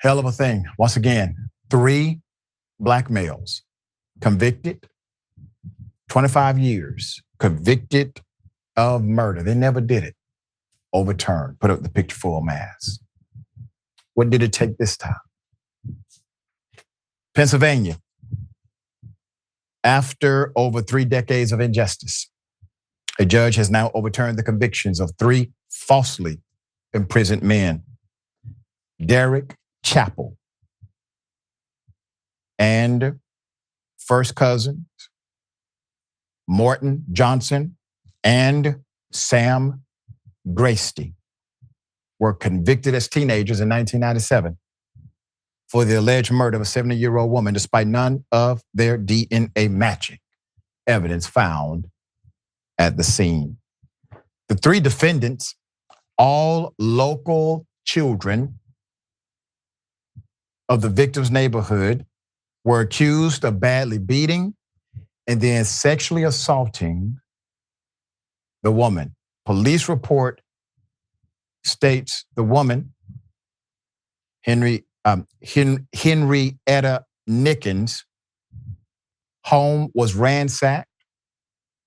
Hell of a thing. Once again, 3 black males convicted, 25 years, convicted of murder. They never did it. Overturned. Put up the picture full mass. What did it take this time? Pennsylvania. After over 3 decades of injustice, a judge has now overturned the convictions of 3 falsely imprisoned men. Derrick Chappell and first cousins Morton Johnson and Sam Grasty were convicted as teenagers in 1997 for the alleged murder of a 70-year-old woman, despite none of their DNA matching evidence found at the scene. The 3 defendants, all local children of the victim's neighborhood, were accused of badly beating and then sexually assaulting the woman. Police report states the woman, Henrietta Nickens' home was ransacked,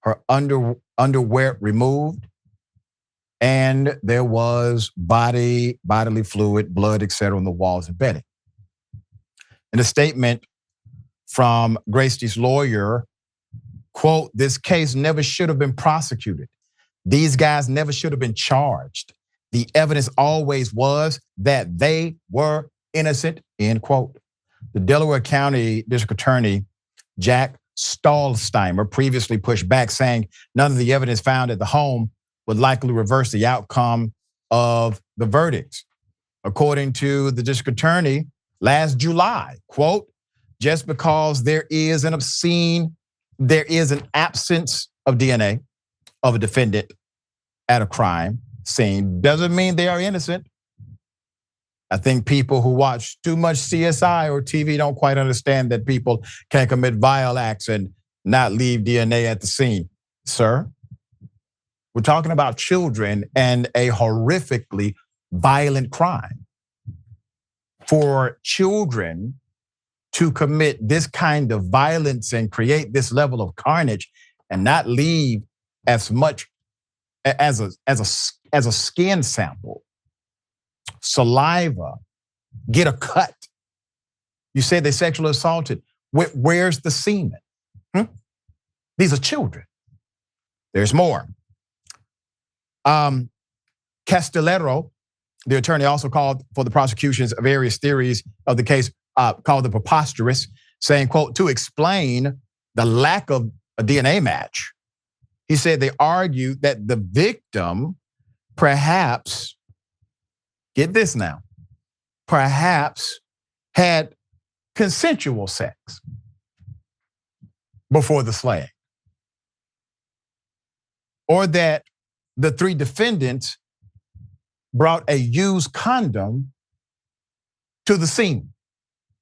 her underwear removed, and there was bodily fluid, blood, etc. on the walls and bedding. In a statement from Grasty's lawyer, quote, "This case never should have been prosecuted. These guys never should have been charged. The evidence always was that they were innocent," end quote. The Delaware County District Attorney, Jack Stahlsteimer, previously pushed back, saying none of the evidence found at the home would likely reverse the outcome of the verdicts. According to the district attorney, last July, quote, "Just because there is an absence of DNA of a defendant at a crime scene doesn't mean they are innocent." I think people who watch too much CSI or TV don't quite understand that people can commit vile acts and not leave DNA at the scene. Sir, we're talking about children and a horrifically violent crime. For children to commit this kind of violence and create this level of carnage and not leave as much as a skin sample, saliva, get a cut. You say they sexually assaulted. Where's the semen? These are children. There's more. Casteleiro, the attorney, also called for the prosecution's various theories of the case, called the preposterous, saying, quote, "To explain the lack of a DNA match." He said they argued that the victim perhaps, get this now, perhaps had consensual sex before the slaying. Or that the 3 defendants brought a used condom to the scene.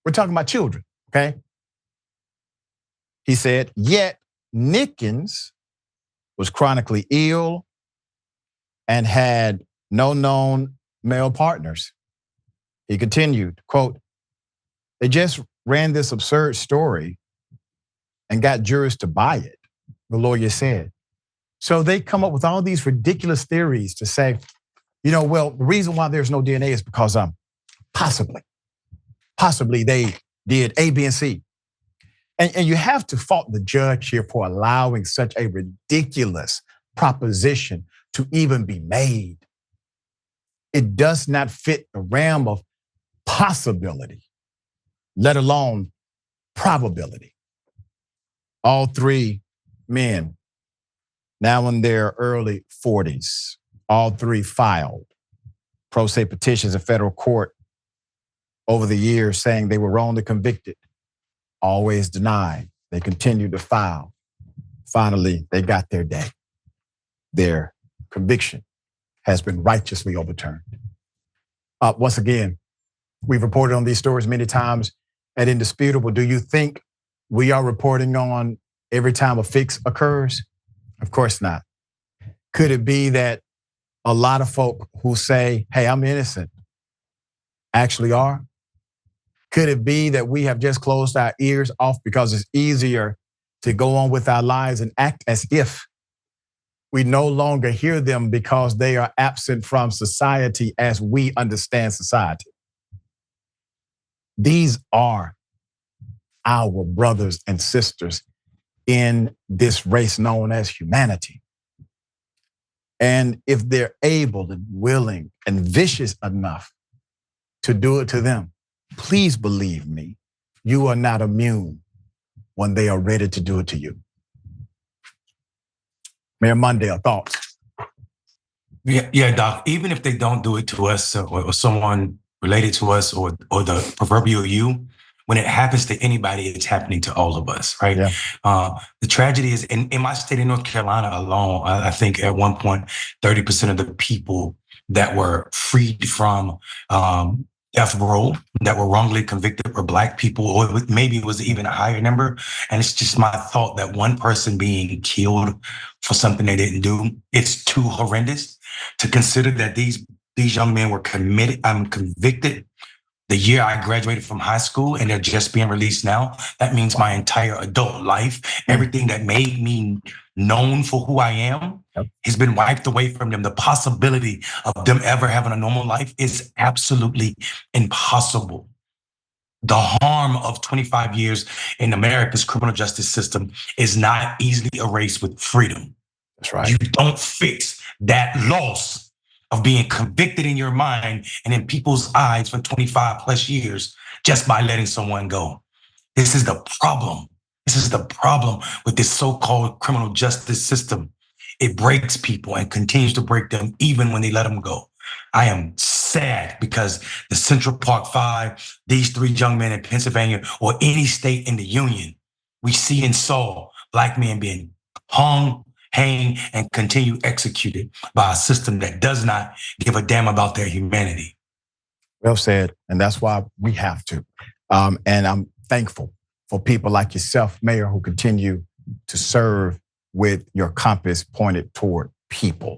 We're talking about children, okay? He said, yet Nickens was chronically ill and had no known male partners. He continued, quote, "They just ran this absurd story and got jurors to buy it," the lawyer said. So they come up with all these ridiculous theories to say, well, the reason why there's no DNA is because possibly they did A, B, and C. And you have to fault the judge here for allowing such a ridiculous proposition to even be made. It does not fit the realm of possibility, let alone probability. All 3 men, now in their early 40s, all 3 filed pro se petitions in federal court over the years saying they were wrongly convicted, always denied. They continued to file. Finally, they got their day. Their conviction has been righteously overturned. Once again, we've reported on these stories many times at Indisputable. Do you think we are reporting on every time a fix occurs? Of course not. Could it be that a lot of folk who say, hey, I'm innocent, actually are? Could it be that we have just closed our ears off because it's easier to go on with our lives and act as if we no longer hear them because they are absent from society as we understand society? These are our brothers and sisters in this race known as humanity. And if they're able and willing and vicious enough to do it to them, please believe me, you are not immune when they are ready to do it to you. Mayor Mondale, thoughts? Yeah, Doc. Even if they don't do it to us or someone related to us or the proverbial you, when it happens to anybody, it's happening to all of us, right? Yeah. The tragedy is in my state of North Carolina alone, I think at one point, 30% of the people that were freed from death row that were wrongly convicted were Black people, or maybe it was even a higher number. And it's just my thought that one person being killed for something they didn't do, it's too horrendous to consider that these young men were convicted the year I graduated from high school, and they're just being released now. That means my entire adult life, everything that made me known for who I am, has been wiped away from them. The possibility of them ever having a normal life is absolutely impossible. The harm of 25 years in America's criminal justice system is not easily erased with freedom. That's right. You don't fix that loss of being convicted in your mind and in people's eyes for 25 plus years just by letting someone go. This is the problem. This is the problem with this so-called criminal justice system. It breaks people and continues to break them even when they let them go. I am sad because the Central Park Five, these 3 young men in Pennsylvania or any state in the union, we see and saw Black men being hung, hang, and continue executed by a system that does not give a damn about their humanity. Well said, and that's why we have to. And I'm thankful for people like yourself, Mayor, who continue to serve with your compass pointed toward people.